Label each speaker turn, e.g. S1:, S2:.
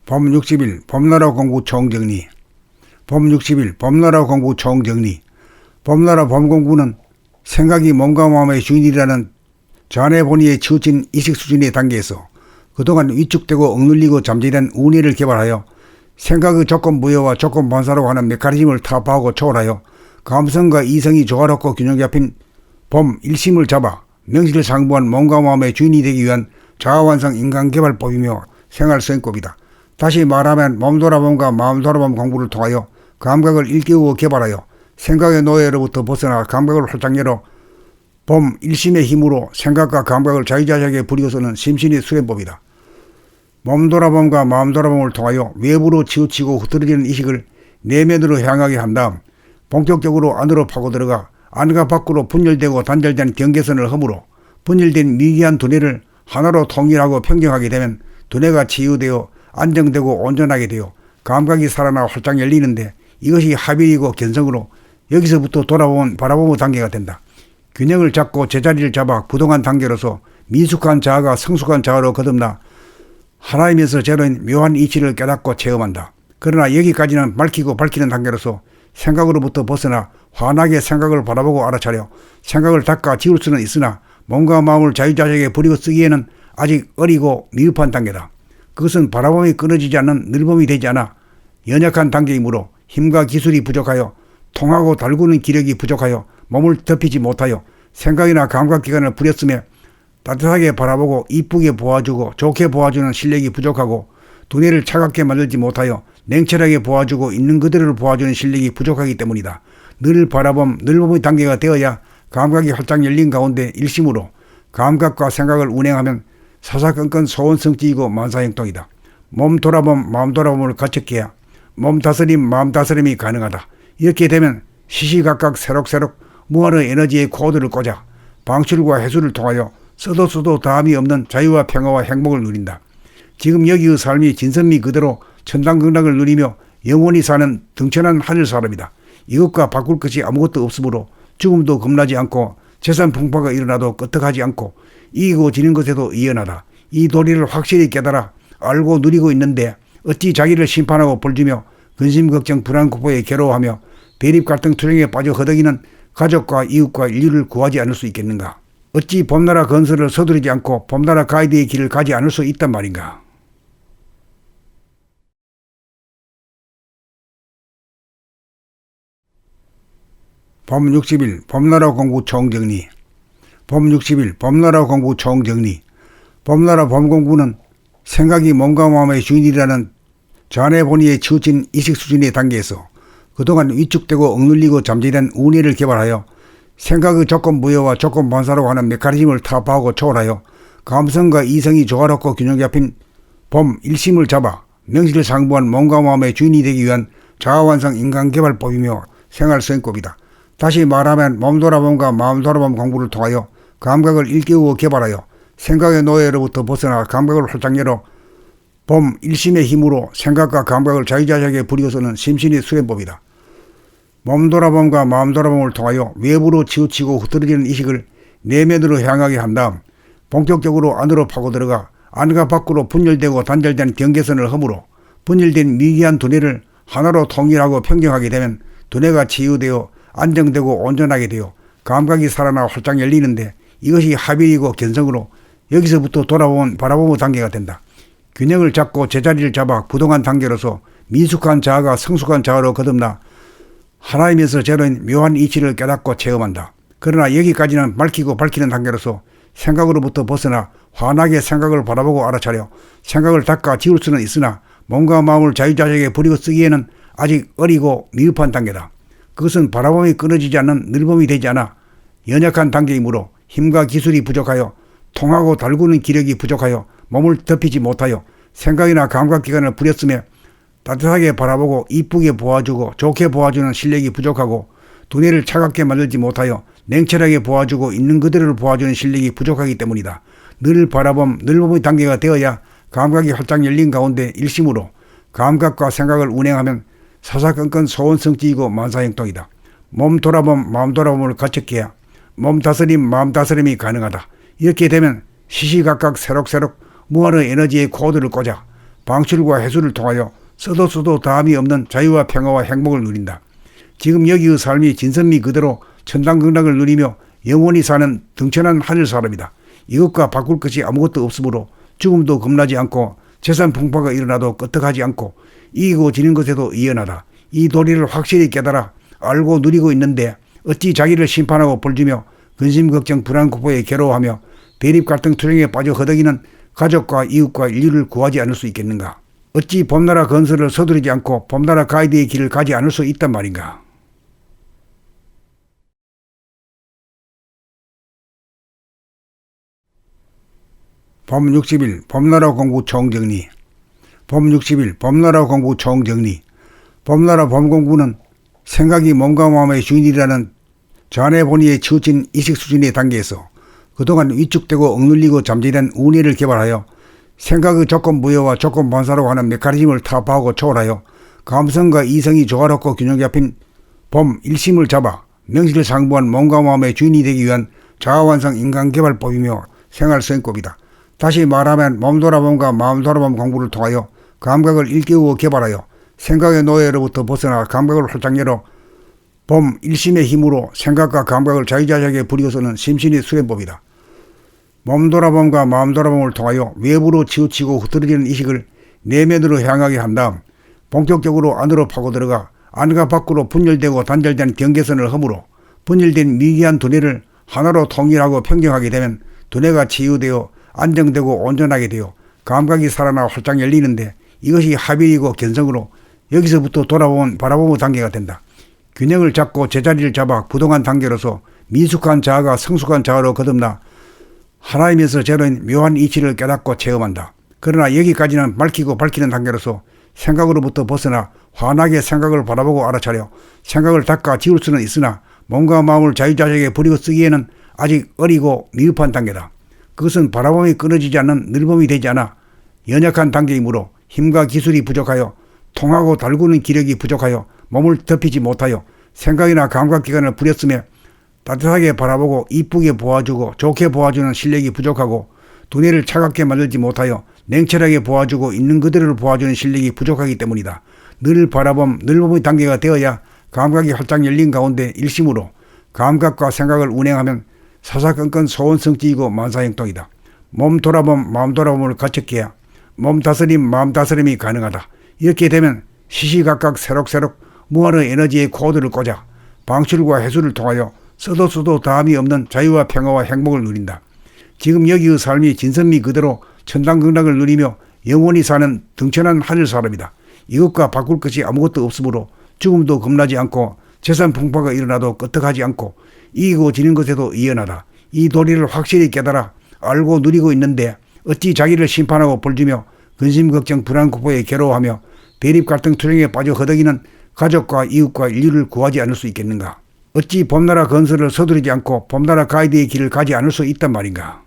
S1: 봄 60일 봄나라 공부 총정리. 봄 60일 봄나라 공부 총정리. 봄나라 봄공부는 생각이 몸과 마음의 주인이라는 자네 본의에 치우친 의식 수준의 단계에서 그동안 위축되고 억눌리고 잠재된 운해를 개발하여 생각의 조건 부여와 조건 반사라고 하는 메커니즘을 타파하고 초월하여 감성과 이성이 조화롭고 균형 잡힌 봄 일심을 잡아 명실을 상부한 몸과 마음의 주인이 되기 위한 자아완성 인간개발법이며 생활수행법이다. 다시 말하면 몸돌아봄과 마음돌아봄 공부를 통하여 감각을 일깨우고 개발하여 생각의 노예로부터 벗어나 감각을 활짝 열어 봄 일심의 힘으로 생각과 감각을 자유자재하게 부리고서는 심신의 수행법이다. 몸돌아봄과 마음돌아봄을 통하여 외부로 치우치고 흐트러지는 의식을 내면으로 향하게 한 다음 본격적으로 안으로 파고들어가 안과 밖으로 분열되고 단절된 경계선을 허물어 분열된 미개한 두뇌를 하나로 통일하고 평정하게 되면 두뇌가 치유되어 안정되고 온전하게 되어 감각이 살아나 활짝 열리는데 이것이 합일이고 견성으로 여기서부터 돌아보면 바라보는 단계가 된다. 균형을 잡고 제자리를 잡아 부동한 단계로서 미숙한 자아가 성숙한 자아로 거듭나 하나님에서 제로인 묘한 이치를 깨닫고 체험한다. 그러나 여기까지는 밝히고 밝히는 단계로서 생각으로부터 벗어나 환하게 생각을 바라보고 알아차려 생각을 닦아 지울 수는 있으나 몸과 마음을 자유자재하게 부리고 쓰기에는 아직 어리고 미흡한 단계다. 그것은 바라봄이 끊어지지 않는 늘봄이 되지 않아 연약한 단계이므로 힘과 기술이 부족하여 통하고 달구는 기력이 부족하여 몸을 덮이지 못하여 생각이나 감각기관을 부렸으며 따뜻하게 바라보고 이쁘게 보아주고 좋게 보아주는 실력이 부족하고 두뇌를 차갑게 만들지 못하여 냉철하게 보아주고 있는 그대로를 보아주는 실력이 부족하기 때문이다. 늘 바라봄, 늘봄의 단계가 되어야 감각이 활짝 열린 가운데 일심으로 감각과 생각을 운행하면 사사건건 소원성지이고 만사형통이다. 몸 돌아봄, 마음 돌아봄을 갖췄기야 몸 다스림, 마음 다스림이 가능하다. 이렇게 되면 시시각각 새록새록 무한의 에너지의 코드를 꽂아 방출과 해수를 통하여 써도 다함이 없는 자유와 평화와 행복을 누린다. 지금 여기의 삶이 진선미 그대로 천당극락을 누리며 영원히 사는 등천한 하늘 사람이다. 이것과 바꿀 것이 아무것도 없으므로 죽음도 겁나지 않고 재산 풍파가 일어나도 끄떡하지 않고 이기고 지는 것에도 이연하다. 이 도리를 확실히 깨달아 알고 누리고 있는데 어찌 자기를 심판하고 벌주며 근심 걱정 불안 공포에 괴로워하며 대립 갈등 투쟁에 빠져 허덕이는 가족과 이웃과 인류를 구하지 않을 수 있겠는가? 어찌 봄나라 건설을 서두르지 않고 봄나라 가이드의 길을 가지 않을 수 있단 말인가? 봄 60일 봄나라 공부 총정리. 봄 60일 봄나라 공부 총정리. 봄나라 봄공부는 생각이 몸과 마음의 주인이라는 자네 본의에 치우친 의식 수준의 단계에서 그동안 위축되고 억눌리고 잠재된 운해를 개발하여 생각의 조건 부여와 조건 반사라고 하는 메커니즘을 타파하고 초월하여 감성과 이성이 조화롭고 균형 잡힌 봄 일심을 잡아 명실을 상부한 몸과 마음의 주인이 되기 위한 자아완성 인간개발법이며 생활수행법이다. 다시 말하면 몸돌아봄과 마음돌아봄 공부를 통하여 감각을 일깨우고 개발하여 생각의 노예로부터 벗어나 감각을 활짝 열어 봄 일심의 힘으로 생각과 감각을 자유자재하게 부리고서는 심신의 수행법이다. 몸돌아봄과 마음돌아봄을 통하여 외부로 치우치고 흐트러지는 의식을 내면으로 향하게 한 다음 본격적으로 안으로 파고들어가 안과 밖으로 분열되고 단절된 경계선을 허물어 분열된 미개한 두뇌를 하나로 통일하고 평정하게 되면 두뇌가 치유되어 안정되고 온전하게 되어 감각이 살아나 활짝 열리는데 이것이 합일이고 견성으로 여기서부터 돌아보면 바라보는 단계가 된다. 균형을 잡고 제자리를 잡아 부동한 단계로서 미숙한 자아가 성숙한 자아로 거듭나 하나님에서 제로인 묘한 이치를 깨닫고 체험한다. 그러나 여기까지는 밝히고 밝히는 단계로서 생각으로부터 벗어나 환하게 생각을 바라보고 알아차려 생각을 닦아 지울 수는 있으나 몸과 마음을 자유자재하게 부리고 쓰기에는 아직 어리고 미흡한 단계다. 그것은 바라봄이 끊어지지 않는 늘봄이 되지 않아 연약한 단계이므로 힘과 기술이 부족하여 통하고 달구는 기력이 부족하여 몸을 덮이지 못하여 생각이나 감각기관을 부렸으며 따뜻하게 바라보고 이쁘게 보아주고 좋게 보아주는 실력이 부족하고 두뇌를 차갑게 만들지 못하여 냉철하게 보아주고 있는 그대로를 보아주는 실력이 부족하기 때문이다. 늘 바라봄, 늘봄의 단계가 되어야 감각이 활짝 열린 가운데 일심으로 감각과 생각을 운행하면 사사건건 소원성지이고 만사형통이다. 몸 돌아봄, 마음 돌아봄을 갖췄기야 몸 다스림, 마음 다스림이 가능하다. 이렇게 되면 시시각각 새록새록 무한의 에너지의 코드를 꽂아 방출과 해수를 통하여 써도 다함이 없는 자유와 평화와 행복을 누린다. 지금 여기의 삶이 진선미 그대로 천당극락을 누리며 영원히 사는 등천한 하늘 사람이다. 이것과 바꿀 것이 아무것도 없으므로 죽음도 겁나지 않고 재산 풍파가 일어나도 끄떡하지 않고 이기고 지는 것에도 이연하다. 이 도리를 확실히 깨달아 알고 누리고 있는데 어찌 자기를 심판하고 벌주며 근심 걱정 불안 공포에 괴로워하며 대립 갈등 투쟁에 빠져 허덕이는 가족과 이웃과 인류를 구하지 않을 수 있겠는가. 어찌 봄나라 건설을 서두르지 않고 봄나라 가이드의 길을 가지 않을 수 있단 말인가. 봄 60일 봄나라 공부 총정리. 봄 60일 봄나라 공부 총정리. 봄나라 봄공부는 생각이 몸과 마음의 주인이라는 자네 본의에 치우친 이식 수준의 단계에서 그동안 위축되고 억눌리고 잠재된 운해를 개발하여 생각의 조건 부여와 조건 반사라고 하는 메커니즘을 타파하고 초월하여 감성과 이성이 조화롭고 균형 잡힌 봄 일심을 잡아 명실상부한 몸과 마음의 주인이 되기 위한 자아완성 인간개발법이며 생활수행법이다. 다시 말하면 몸돌아봄과 마음돌아봄 공부를 통하여 감각을 일깨우고 개발하여 생각의 노예로부터 벗어나 감각을 활짝 열어 봄 일심의 힘으로 생각과 감각을 자유자재하게 부리고서는 심신의 수행법이다. 몸돌아봄과 마음돌아봄을 통하여 외부로 치우치고 흐트러지는 의식을 내면으로 향하게 한 다음 본격적으로 안으로 파고들어가 안과 밖으로 분열되고 단절된 경계선을 허물어 분열된 미개한 두뇌를 하나로 통일하고 평정하게 되면 두뇌가 치유되어 안정되고 온전하게 되어 감각이 살아나 활짝 열리는데 이것이 합의이고 견성으로 여기서부터 바라보는 단계가 된다. 균형을 잡고 제자리를 잡아 부동한 단계로서 미숙한 자아가 성숙한 자아로 거듭나 하나님에서 제로인 묘한 이치를 깨닫고 체험한다. 그러나 여기까지는 밝히는 단계로서 생각으로부터 벗어나 환하게 생각을 바라보고 알아차려 생각을 닦아 지울 수는 있으나 몸과 마음을 자유자재하게 부리고 쓰기에는 아직 어리고 미흡한 단계다. 그것은 바라봄이 끊어지지 않는 늘봄이 되지 않아 연약한 단계이므로 힘과 기술이 부족하여 통하고 달구는 기력이 부족하여 몸을 덮이지 못하여 생각이나 감각기관을 부렸으며 따뜻하게 바라보고 이쁘게 보아주고 좋게 보아주는 실력이 부족하고 두뇌를 차갑게 만들지 못하여 냉철하게 보아주고 있는 그대로를 보아주는 실력이 부족하기 때문이다. 늘봄의 단계가 되어야 감각이 활짝 열린 가운데 일심으로 감각과 생각을 운행하면 사사건건 소원성지이고 만사형통이다. 몸 돌아봄 마음 돌아봄을 갖췄기야 몸 다스림 마음 다스림이 가능하다. 이렇게 되면 시시각각 새록새록 무한의 에너지의 코드를 꽂아 방출과 해수를 통하여 써도 다함이 없는 자유와 평화와 행복을 누린다. 지금 여기의 삶이 진선미 그대로 천당극락을 누리며 영원히 사는 등천한 하늘 사람이다. 이것과 바꿀 것이 아무것도 없으므로 죽음도 겁나지 않고 재산 풍파가 일어나도 끄떡하지 않고 이기고 지는 것에도 이연하다. 이 도리를 확실히 깨달아 알고 누리고 있는데 어찌 자기를 심판하고 벌주며 근심 걱정 불안 공포에 괴로워하며 대립 갈등 투쟁에 빠져 허덕이는 가족과 이웃과 인류를 구하지 않을 수 있겠는가. 어찌 봄나라 건설을 서두르지 않고 봄나라 가이드의 길을 가지 않을 수 있단 말인가.